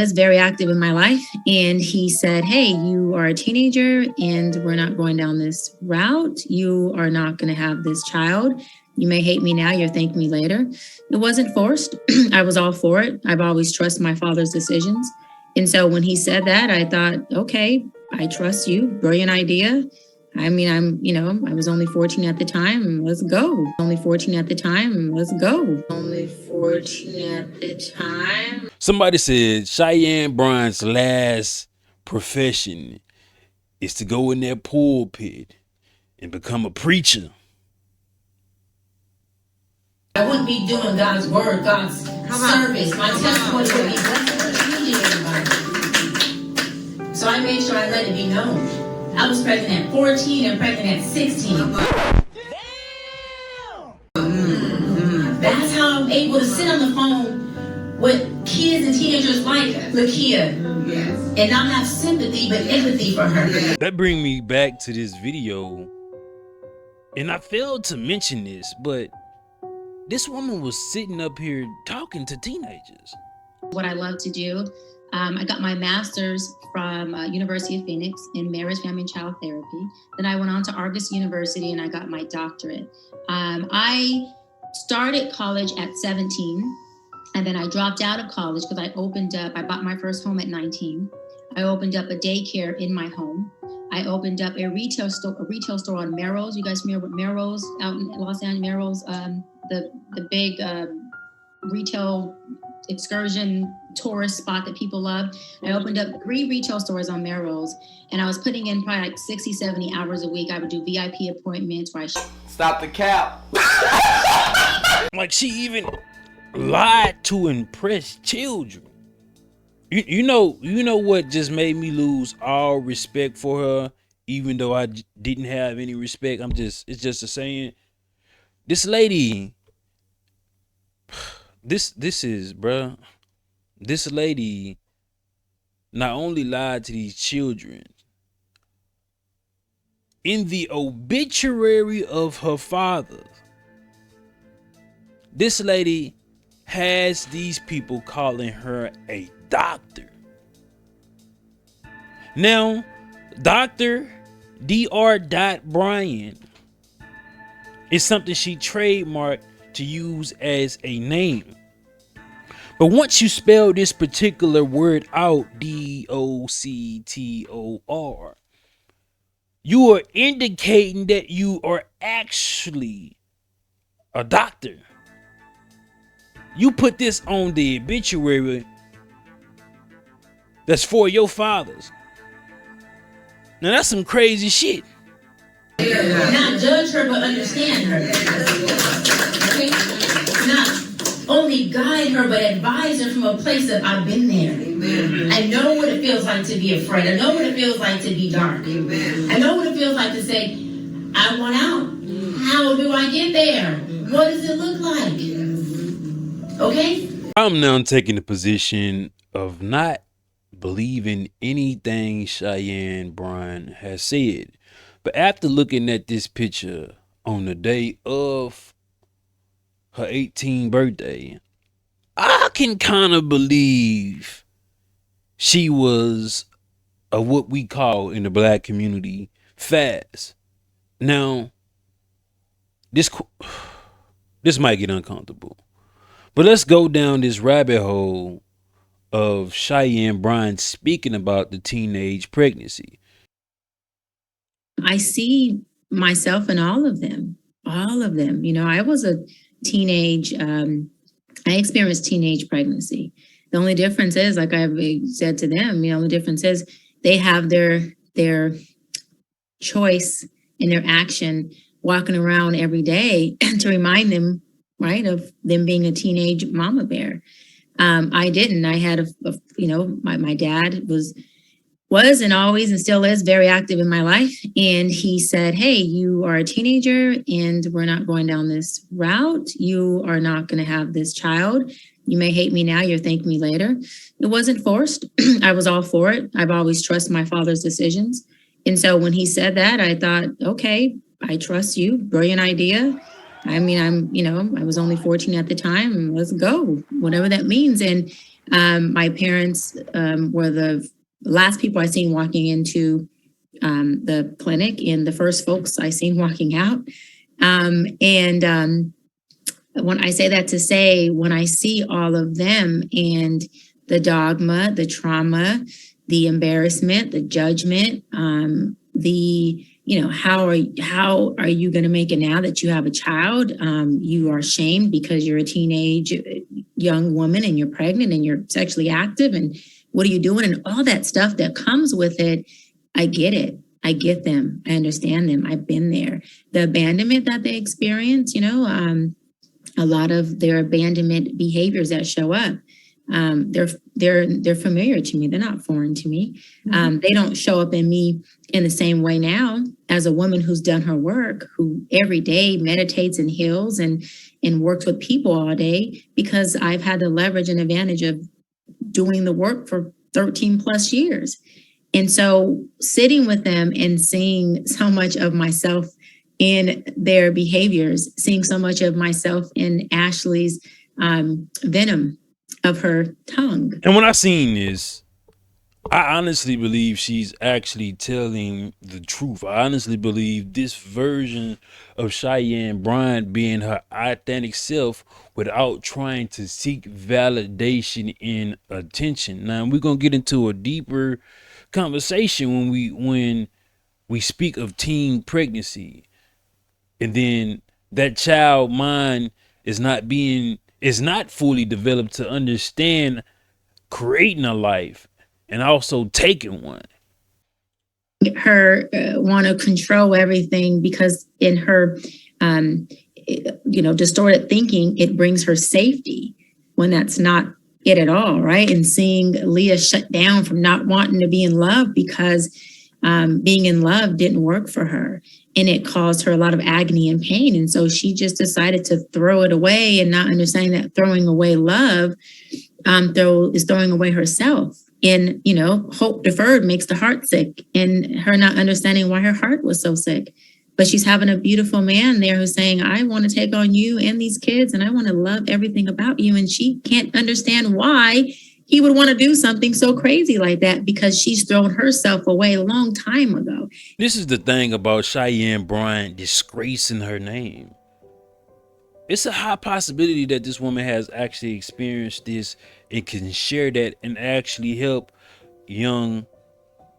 Was very active in my life, and he said, hey, you are a teenager and we're not going down this route. You are not going to have this child. You may hate me now, you'll thank me later. It wasn't forced. I was all for it. I've always trusted my father's decisions. And so when he said that, I thought, okay, I trust you. Brilliant idea. I mean, I was only 14 at the time. Let's go. Only 14 at the time. Let's go. Only 14 at the time. Somebody said Cheyenne Bryant's last profession is to go in that pulpit and become a preacher. I wouldn't be doing God's word, God's service. My testimony would be blessing everybody. So I made sure I let it be known. I was pregnant at 14 and pregnant at 16. That's how I'm able to sit on the phone with kids and teenagers like Lakia and not have sympathy but empathy for her. That brings me back to this video, and I failed to mention this, but this woman was sitting up here talking to teenagers. What I love to do, I got my master's from University of Phoenix in marriage, family, and child therapy. Then I went on to Argus University and I got my doctorate. I started college at 17, and then I dropped out of college because I bought my first home at 19. I opened up a daycare in my home. I opened up a retail store on Melrose. You guys familiar with Melrose out in Los Angeles? Melrose, the big retail excursion tourist spot that people love. I opened up 3 retail stores on Melrose, and I was putting in probably like 60, 70 hours a week. I would do VIP appointments where Stop the cap. Like, she even lied to impress children. You know what just made me lose all respect for her, even though I didn't have any respect. It's just a saying. This lady, this lady not only lied to these children, in the obituary of her father, this lady has these people calling her a doctor. Now, Dr. Dr. Bryant is something she trademarked to use as a name. But once you spell this particular word out, Doctor, you are indicating that you are actually a doctor. You put this on the obituary that's for your fathers. Now that's some crazy shit. Not judge her, but understand her. Okay? Not only guide her, but advise her from a place of I've been there. Amen. I know what it feels like to be afraid. I know what it feels like to be dark. Amen. I know what it feels like to say, I want out. How do I get there? What does it look like? Okay? I'm now taking the position of not believing anything Cheyenne Bryant has said. But after looking at this picture on the day of her 18th birthday, I can kind of believe she was a what we call in the black community fast. Now, this might get uncomfortable, but let's go down this rabbit hole of Cheyenne Bryant speaking about the teenage pregnancy. I see myself in all of them. You know, I was a teenage, I experienced teenage pregnancy. The only difference is, like I've said to them, you know, the difference is they have their choice in their action walking around every day to remind them, right, of them being a teenage mama bear. I didn't. I had my dad was and always and still is very active in my life. And he said, hey, you are a teenager and we're not going down this route. You are not going to have this child. You may hate me now, you'll thank me later. It wasn't forced. I was all for it. I've always trusted my father's decisions. And so when he said that, I thought, okay, I trust you. Brilliant idea. I mean, I was only 14 at the time. Let's go, whatever that means. And My parents were the last people I seen walking into the clinic and the first folks I seen walking out. When I say that to say, when I see all of them and the dogma, the trauma, the embarrassment, the judgment, how are you going to make it now that you have a child? You are shamed because you're a teenage young woman and you're pregnant and you're sexually active. And what are you doing? And all that stuff that comes with it. I get it. I get them. I understand them. I've been there. The abandonment that they experience, a lot of their abandonment behaviors that show up, they're familiar to me. They're not foreign to me. They don't show up in me in the same way now as a woman who's done her work, who every day meditates and heals and works with people all day, because I've had the leverage and advantage of doing the work for 13 plus years. And so sitting with them and seeing so much of myself in their behaviors, seeing so much of myself in Ashley's venom of her tongue. And when I seen this, I honestly believe she's actually telling the truth. I honestly believe this version of Cheyenne Bryant being her authentic self without trying to seek validation and attention. Now, we're going to get into a deeper conversation when we speak of teen pregnancy, and then that child mind is not fully developed to understand creating a life and also taking one. Her want to control everything because in her distorted thinking, it brings her safety when that's not it at all, right? And seeing Leah shut down from not wanting to be in love because being in love didn't work for her, and it caused her a lot of agony and pain. And so she just decided to throw it away, and not understanding that throwing away love is throwing away herself. And, hope deferred makes the heart sick, and her not understanding why her heart was so sick. But she's having a beautiful man there who's saying, I want to take on you and these kids, and I want to love everything about you. And she can't understand why he would want to do something so crazy like that, because she's thrown herself away a long time ago. This is the thing about Cheyenne Bryant disgracing her name. It's a high possibility that this woman has actually experienced this and can share that and actually help young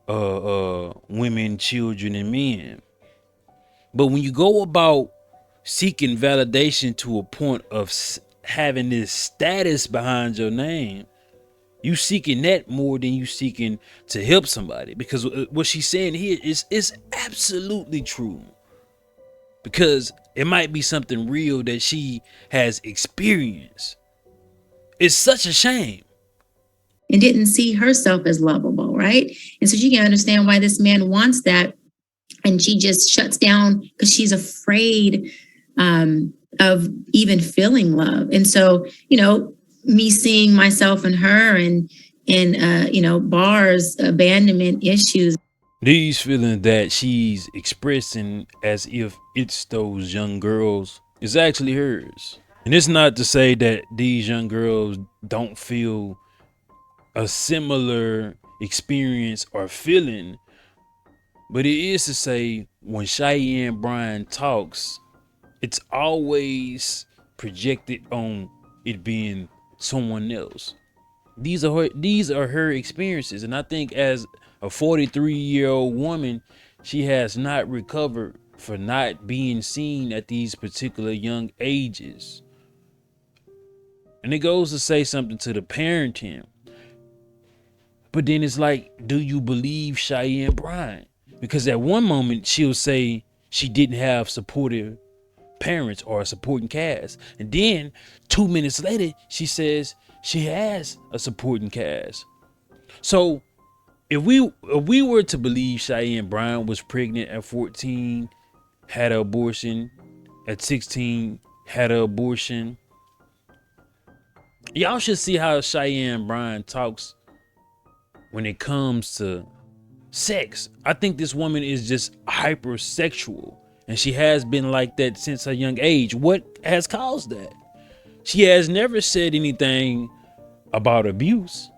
women, children, and men. But when you go about seeking validation to a point of having this status behind your name, you seeking that more than you seeking to help somebody. Because what she's saying here is absolutely true. Because it might be something real that she has experienced. It's such a shame. And didn't see herself as lovable, right? And so she can understand why this man wants that. And she just shuts down because she's afraid of even feeling love. And so, me seeing myself in her and bars, abandonment issues. These feelings that she's expressing as if it's those young girls is actually hers. And it's not to say that these young girls don't feel a similar experience or feeling, but it is to say when Cheyenne Bryant talks, it's always projected on it being someone else. These are her experiences, and I think as a 43-year-old woman, she has not recovered for not being seen at these particular young ages. And it goes to say something to the parenting. But then it's like, do you believe Cheyenne Bryant? Because at one moment she'll say she didn't have supportive parents or a supporting cast. And then 2 minutes later, she says she has a supporting cast. So if we were to believe Cheyenne Bryant was pregnant at 14, had an abortion, at 16, had an abortion, y'all should see how Cheyenne Bryant talks when it comes to sex. I think this woman is just hypersexual, and she has been like that since a young age. What has caused that? She has never said anything about abuse,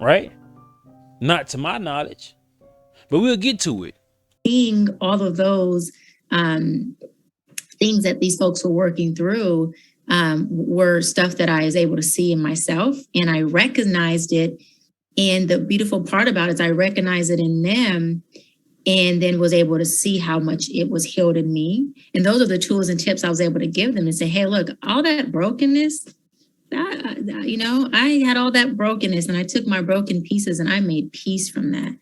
right? Not to my knowledge, but we'll get to it. Seeing all of those things that these folks were working through were stuff that I was able to see in myself, and I recognized it. And the beautiful part about it is I recognized it in them, and then was able to see how much it was healed in me. And those are the tools and tips I was able to give them and say, hey, look, all that brokenness, I had all that brokenness, and I took my broken pieces and I made peace from that.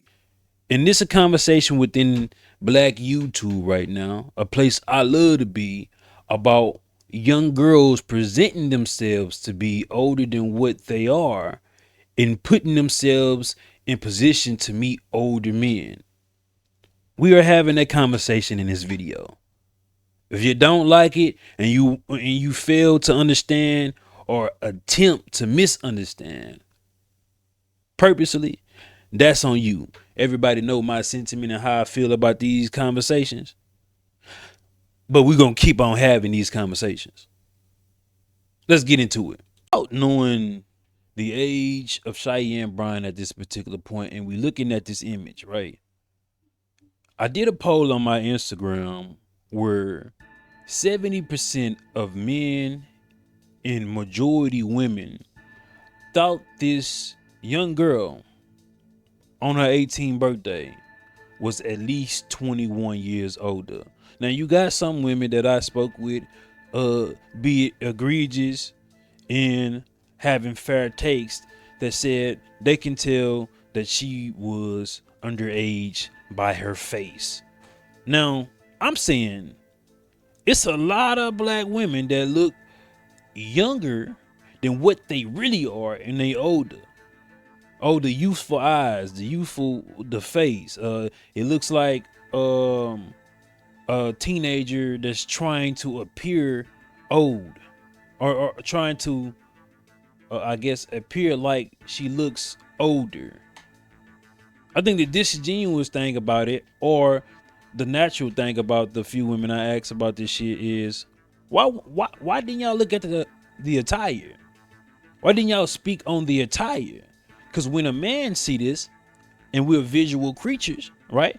And this is a conversation within Black YouTube right now, a place I love to be, about young girls presenting themselves to be older than what they are and putting themselves in position to meet older men. We are having that conversation in this video. If you don't like it and you fail to understand or attempt to misunderstand purposely, that's on you. Everybody know my sentiment and how I feel about these conversations. But we're going to keep on having these conversations. Let's get into it. Without knowing the age of Cheyenne Bryant at this particular point, and we looking at this image, right? I did a poll on my Instagram where 70% of men and majority women thought this young girl on her 18th birthday was at least 21 years older. Now, you got some women that I spoke with, be it egregious and having fair takes, that said they can tell that she was underage by her face. Now, I'm saying it's a lot of Black women that look younger than what they really are, and they older. Oh, the youthful eyes, the face. It looks like a teenager that's trying to appear old, or trying to, I guess, appear like she looks older. I think the disingenuous thing about it, or the natural thing about the few women I asked about this shit, is why didn't y'all look at the attire? Why didn't y'all speak on the attire? Because when a man see this, and we're visual creatures, right?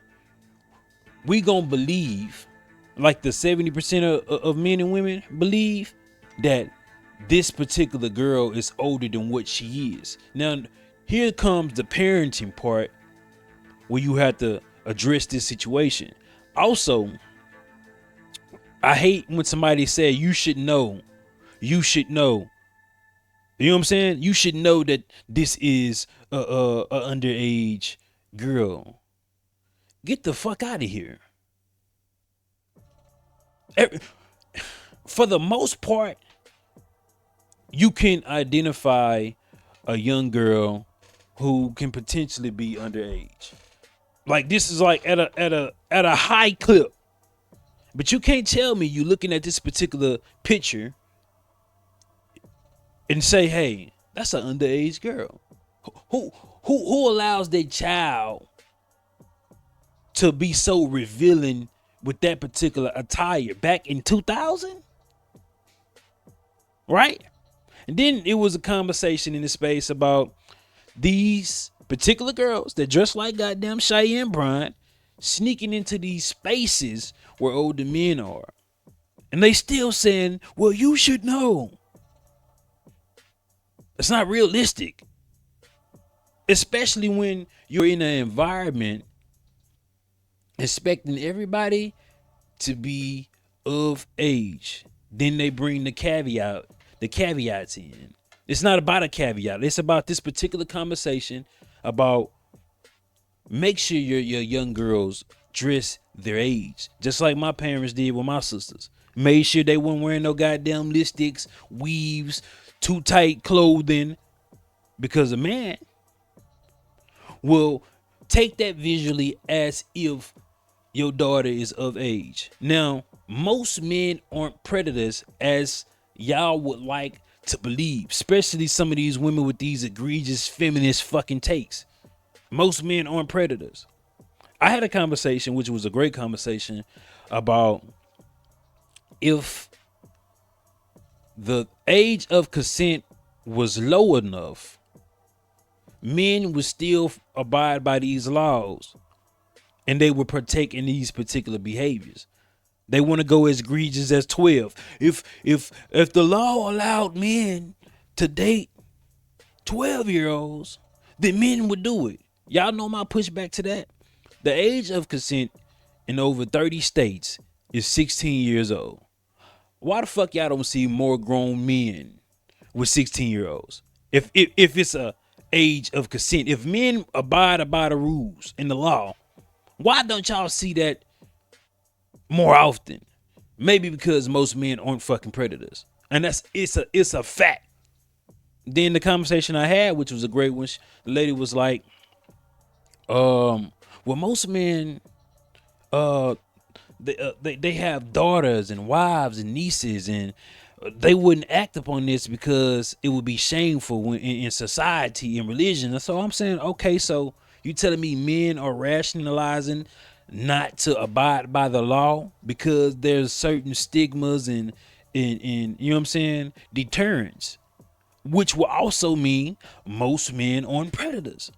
We gonna believe, like the 70% of men and women believe, that this particular girl is older than what she is. Now, here comes the parenting part, where you have to address this situation. Also, I hate when somebody say you should know. You know what I'm saying? You should know that this is a underage girl. Get the fuck out of here. For the most part, you can identify a young girl who can potentially be underage. Like, this is like at a high clip. But you can't tell me you looking at this particular picture and say, hey, that's an underage girl. Who allows their child to be so revealing with that particular attire back in 2000? Right? And then it was a conversation in the space about these particular girls that dress like goddamn Cheyenne Bryant sneaking into these spaces where older men are. And they still saying, well, you should know. It's not realistic. Especially when you're in an environment expecting everybody to be of age. Then they bring the caveats in. It's not about a caveat. It's about this particular conversation about make sure your young girls dress their age. Just like my parents did with my sisters. Made sure they weren't wearing no goddamn lipsticks, weaves, too tight clothing. Because a man will take that visually as if your daughter is of age. Now, most men aren't predators as y'all would like to believe, especially some of these women with these egregious feminist fucking takes. Most men aren't predators. I had a conversation, which was a great conversation, about if the age of consent was low enough, men would still abide by these laws, and they would partake in these particular behaviors. They want to go as egregious as 12. If the law allowed men to date 12-year-olds, then men would do it. Y'all know my pushback to that? The age of consent in over 30 states is 16 years old. Why the fuck y'all don't see more grown men with 16-year-olds? If it's a age of consent, if men abide by the rules and the law, why don't y'all see that more often? Maybe because most men aren't fucking predators, and it's a fact. Then the conversation I had, which was a great one, the lady was like, well, most men, they have daughters and wives and nieces, and they wouldn't act upon this because it would be shameful in society and religion. And so I'm saying, okay, so you telling me men are rationalizing not to abide by the law because there's certain stigmas and you know what I'm saying, deterrence, which will also mean most men aren't predators.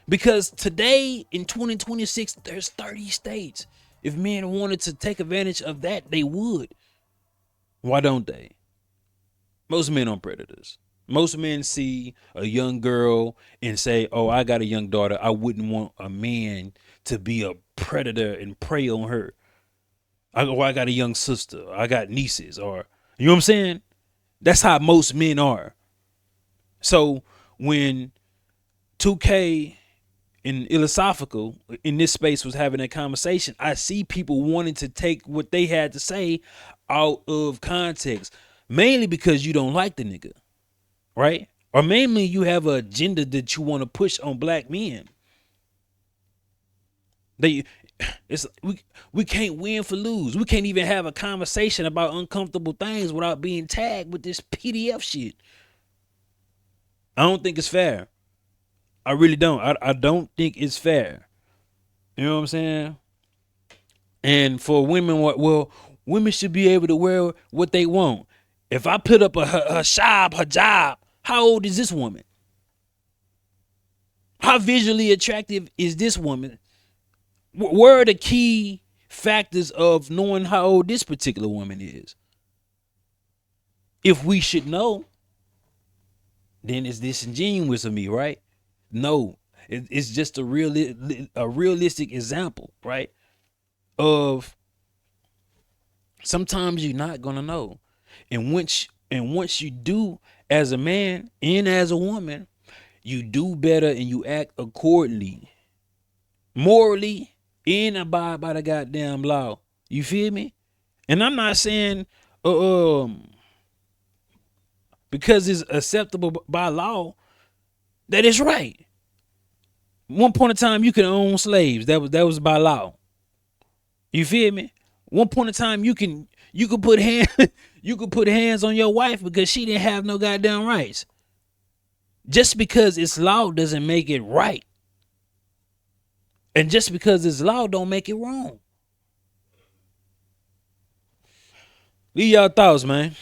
Because today in 2026, there's 30 states. If men wanted to take advantage of that, they would. Why don't they? Most men aren't predators. Most men see a young girl and say, oh, I got a young daughter. I wouldn't want a man to be a predator and prey on her. I got a young sister. I got nieces, or, you know what I'm saying? That's how most men are. So when 2K and Philosophical in this space was having a conversation, I see people wanting to take what they had to say out of context, mainly because you don't like the nigga, right? Or mainly you have an agenda that you want to push on black men. We can't win for lose. We can't even have a conversation about uncomfortable things without being tagged with this PDF shit. I don't think it's fair. I really don't. I don't think it's fair. You know what I'm saying? And for women, well, women should be able to wear what they want. If I put up a hijab, how old is this woman? How visually attractive is this woman? Where are the key factors of knowing how old this particular woman is? If we should know, then it's disingenuous of me, right? No, it's just a realistic example, right? Of sometimes you're not gonna know, and once you do, as a man and as a woman, you do better and you act accordingly, morally, and abide by the goddamn law. You feel me? And I'm not saying because it's acceptable by law that it's right. One point in time, you can own slaves. That was by law. You feel me? One point in time, you could put hands on your wife because she didn't have no goddamn rights. Just because it's law doesn't make it right. And just because it's law don't make it wrong. Leave y'all thoughts, man.